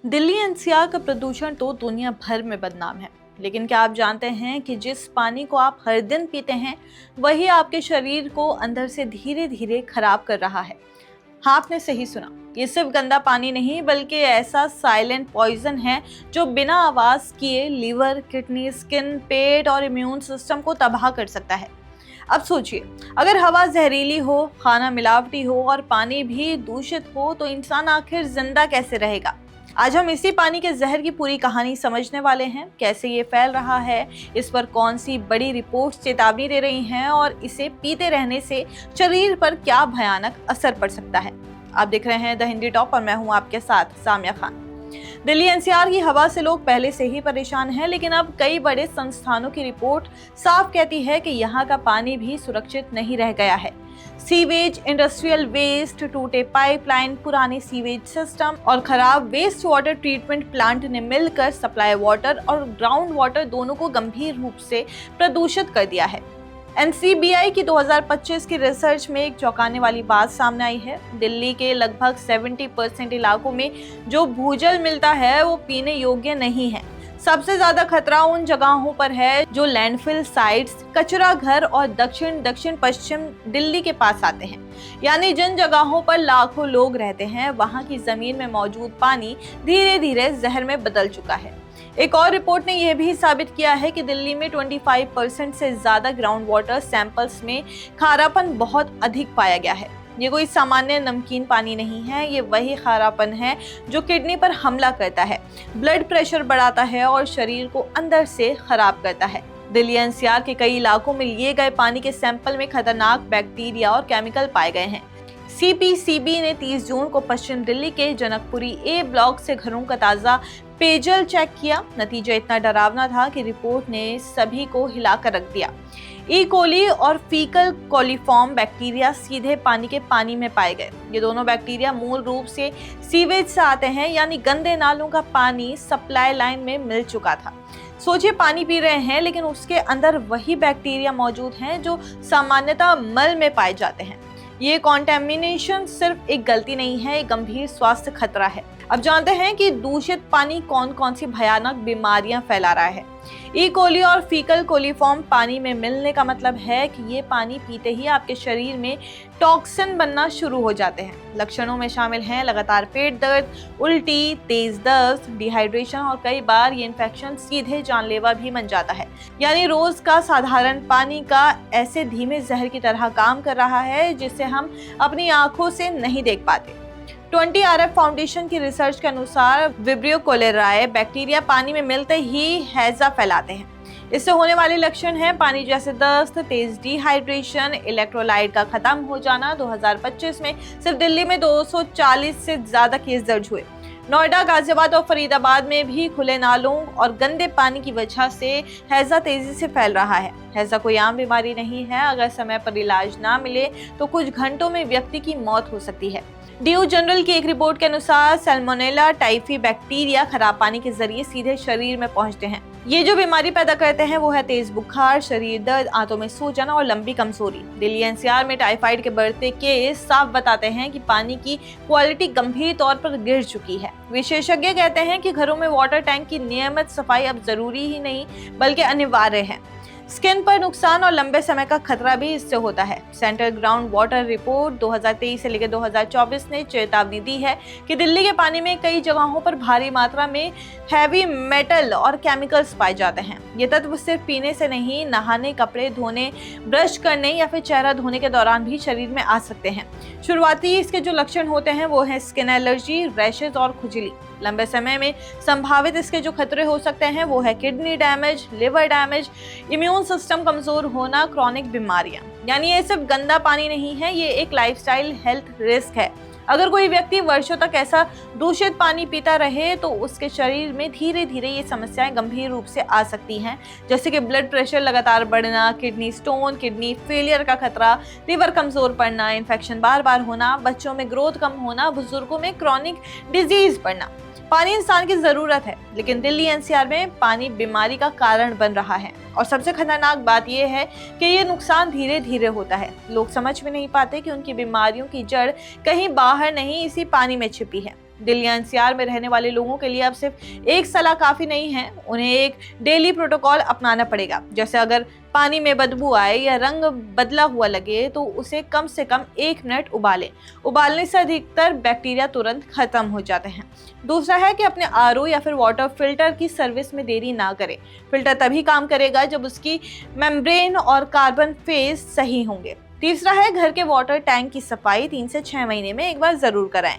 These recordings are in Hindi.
दिल्ली एनसीआर का प्रदूषण तो दुनिया भर में बदनाम है, लेकिन क्या आप जानते हैं कि जिस पानी को आप हर दिन पीते हैं वही आपके शरीर को अंदर से धीरे धीरे खराब कर रहा है। हाँ, आपने सही सुना। ये सिर्फ गंदा पानी नहीं बल्कि ऐसा साइलेंट पॉइजन है जो बिना आवाज किए लीवर, किडनी, स्किन, पेट और इम्यून सिस्टम को तबाह कर सकता है। अब सोचिए, अगर हवा जहरीली हो, खाना मिलावटी हो और पानी भी दूषित हो तो इंसान आखिर जिंदा कैसे रहेगा। आज हम इसी पानी के जहर की पूरी कहानी समझने वाले हैं। कैसे ये फैल रहा है, इस पर कौन सी बड़ी रिपोर्ट्स चेतावनी दे रही हैं और इसे पीते रहने से शरीर पर क्या भयानक असर पड़ सकता है। आप देख रहे हैं द हिंदी टॉप और मैं हूं आपके साथ सामिया खान। दिल्ली एनसीआर की हवा से लोग पहले से ही परेशान हैं, लेकिन अब कई बड़े संस्थानों की रिपोर्ट साफ कहती है कि यहाँ का पानी भी सुरक्षित नहीं रह गया है। सीवेज, इंडस्ट्रियल वेस्ट, टूटे पाइपलाइन, पुराने सीवेज सिस्टम और खराब वेस्ट वाटर ट्रीटमेंट प्लांट ने मिलकर सप्लाई वाटर और ग्राउंड वाटर दोनों को गंभीर रूप से प्रदूषित कर दिया है। एनसीबीआई की 2025 की रिसर्च में एक चौंकाने वाली बात सामने आई है। दिल्ली के लगभग 70% इलाकों में जो भूजल मिलता है वो पीने योग्य नहीं है। सबसे ज्यादा खतरा उन जगहों पर है जो लैंडफिल साइट्स, कचरा घर और दक्षिण पश्चिम दिल्ली के पास आते हैं। यानी जिन जगहों पर लाखों लोग रहते हैं वहां की जमीन में मौजूद पानी धीरे धीरे जहर में बदल चुका है। एक और रिपोर्ट ने यह भी साबित किया है कि दिल्ली में 25% से ज्यादा ग्राउंड वाटर सैंपल्स में खारापन बहुत अधिक पाया गया है। ये कोई सामान्य नमकीन पानी नहीं है, ये वही खारापन है जो किडनी पर हमला करता है, ब्लड प्रेशर बढ़ाता है और शरीर को अंदर से खराब करता है। दिल्ली एनसीआर के कई इलाकों में लिए गए पानी के सैंपल में खतरनाक बैक्टीरिया और केमिकल पाए गए हैं। सीपीसीबी ने 30 जून को पश्चिम दिल्ली के जनकपुरी ए ब्लॉक से घरों का ताजा पेयजल चेक किया। नतीजा इतना डरावना था कि रिपोर्ट ने सभी को हिलाकर रख दिया। ई कोली और फीकल कोलीफॉर्म बैक्टीरिया सीधे पानी में पाए गए। ये दोनों बैक्टीरिया मूल रूप से सीवेज से आते हैं, यानी गंदे नालों का पानी सप्लाई लाइन में मिल चुका था। सोचिए, पानी पी रहे हैं लेकिन उसके अंदर वही बैक्टीरिया मौजूद हैं जो सामान्यतः मल में पाए जाते हैं। ये कॉन्टेमिनेशन सिर्फ एक गलती नहीं है, एक गंभीर स्वास्थ्य खतरा है। अब जानते हैं कि दूषित पानी कौन कौन सी भयानक बीमारियां फैला रहा है। ई कोली और फीकल कोलीफॉर्म पानी में मिलने का मतलब है कि ये पानी पीते ही आपके शरीर में टॉक्सिन बनना शुरू हो जाते हैं। लक्षणों में शामिल हैं लगातार पेट दर्द, उल्टी, तेज दस्त, डिहाइड्रेशन और कई बार ये इन्फेक्शन सीधे जानलेवा भी बन जाता है। यानी रोज का साधारण पानी का ऐसे धीमे जहर की तरह काम कर रहा है जिसे हम अपनी आंखों से नहीं देख पाते। 20RF फाउंडेशन की रिसर्च के अनुसार विब्रियो कोलेराए बैक्टीरिया पानी में मिलते ही हैजा फैलाते हैं। इससे होने वाले लक्षण हैं पानी जैसे दस्त, तेज डिहाइड्रेशन, इलेक्ट्रोलाइट का खत्म हो जाना। 2025 में सिर्फ दिल्ली में 240 से ज्यादा केस दर्ज हुए। नोएडा, गाजियाबाद और फरीदाबाद में भी खुले नालों और गंदे पानी की वजह से हैजा तेजी से फैल रहा है। हैजा कोई आम बीमारी नहीं है। अगर समय पर इलाज ना मिले तो कुछ घंटों में व्यक्ति की मौत हो सकती है। ड्यू जनरल की एक रिपोर्ट के अनुसार सैल्मोनेला टाइफी बैक्टीरिया खराब पानी के जरिए सीधे शरीर में पहुंचते हैं। ये जो बीमारी पैदा करते हैं वो है तेज बुखार, शरीर दर्द, आंतों में सूजन और लंबी कमजोरी। दिल्ली एनसीआर में टाइफाइड के बढ़ते केस साफ बताते हैं कि पानी की क्वालिटी गंभीर तौर पर गिर चुकी है। विशेषज्ञ कहते हैं कि घरों में वाटर टैंक की नियमित सफाई अब जरूरी ही नहीं बल्कि अनिवार्य है। स्किन पर नुकसान और लंबे समय का खतरा भी इससे होता है। सेंट्रल ग्राउंड वाटर रिपोर्ट 2023 से लेकर 2024 ने चेतावनी दी है कि दिल्ली के पानी में कई जगहों पर भारी मात्रा में हैवी मेटल और केमिकल्स पाए जाते हैं। ये तत्व सिर्फ पीने से नहीं, नहाने, कपड़े धोने, ब्रश करने या फिर चेहरा धोने के दौरान भी शरीर में आ सकते हैं। शुरुआती इसके जो लक्षण होते हैं वो है स्किन एलर्जी, रैशेज और खुजली। लंबे समय में संभावित इसके जो खतरे हो सकते हैं वो है kidney damage, liver damage, immune system कमजोर होना, क्रॉनिक बीमारियां। यानी ये सिर्फ गंदा पानी नहीं है, ये एक लाइफस्टाइल हेल्थ रिस्क है। अगर कोई व्यक्ति वर्षों तक ऐसा दूषित पानी पीता रहे तो उसके शरीर में धीरे धीरे ये समस्याएं गंभीर रूप से आ सकती हैं, जैसे कि ब्लड प्रेशर लगातार बढ़ना, किडनी स्टोन, किडनी फेलियर का खतरा, लिवर कमजोर पड़ना, इन्फेक्शन बार बार होना, बच्चों में ग्रोथ कम होना, बुजुर्गों में क्रॉनिक डिजीज बढ़ना। पानी इंसान की जरूरत है, लेकिन दिल्ली एनसीआर में पानी बीमारी का कारण बन रहा है। और सबसे खतरनाक बात यह है कि ये नुकसान धीरे धीरे होता है। लोग समझ में नहीं पाते कि उनकी बीमारियों की जड़ कहीं बाहर नहीं, इसी पानी में छिपी है। दिल्ली एनसीआर में रहने वाले लोगों के लिए अब सिर्फ एक सलाह काफी नहीं है, उन्हें एक डेली प्रोटोकॉल अपनाना पड़ेगा। जैसे अगर पानी में बदबू आए या रंग बदला हुआ लगे तो उसे कम से कम 1 मिनट उबालें। उबालने से अधिकतर बैक्टीरिया तुरंत खत्म हो जाते हैं। दूसरा है कि अपने आरओ या फिर वाटर फिल्टर की सर्विस में देरी ना करें। फिल्टर तभी काम करेगा जब उसकी मेम्ब्रेन और कार्बन फेज सही होंगे। तीसरा है घर के वाटर टैंक की सफाई 3 से 6 महीने में एक बार जरूर कराएं।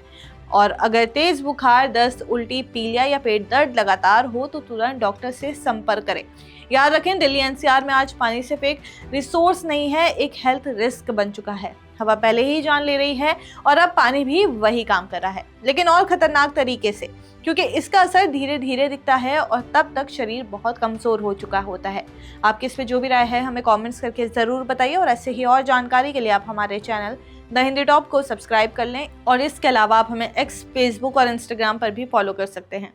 और अगर तेज बुखार, दस्त, उल्टी, पीलिया या पेट दर्द लगातार हो तो तुरंत डॉक्टर से संपर्क करें। याद रखें, दिल्ली एनसीआर में आज पानी सिर्फ एक रिसोर्स नहीं है, एक हेल्थ रिस्क बन चुका है। हवा पहले ही जान ले रही है और अब पानी भी वही काम कर रहा है, लेकिन और खतरनाक तरीके से, क्योंकि इसका असर धीरे धीरे दिखता है और तब तक शरीर बहुत कमजोर हो चुका होता है। आपकी इस पे जो भी राय है हमें कमेंट्स करके जरूर बताइए और ऐसे ही और जानकारी के लिए आप हमारे चैनल द हिंदी टॉप को सब्सक्राइब कर लें और इसके अलावा आप हमें एक्स, फेसबुक और इंस्टाग्राम पर भी फॉलो कर सकते हैं।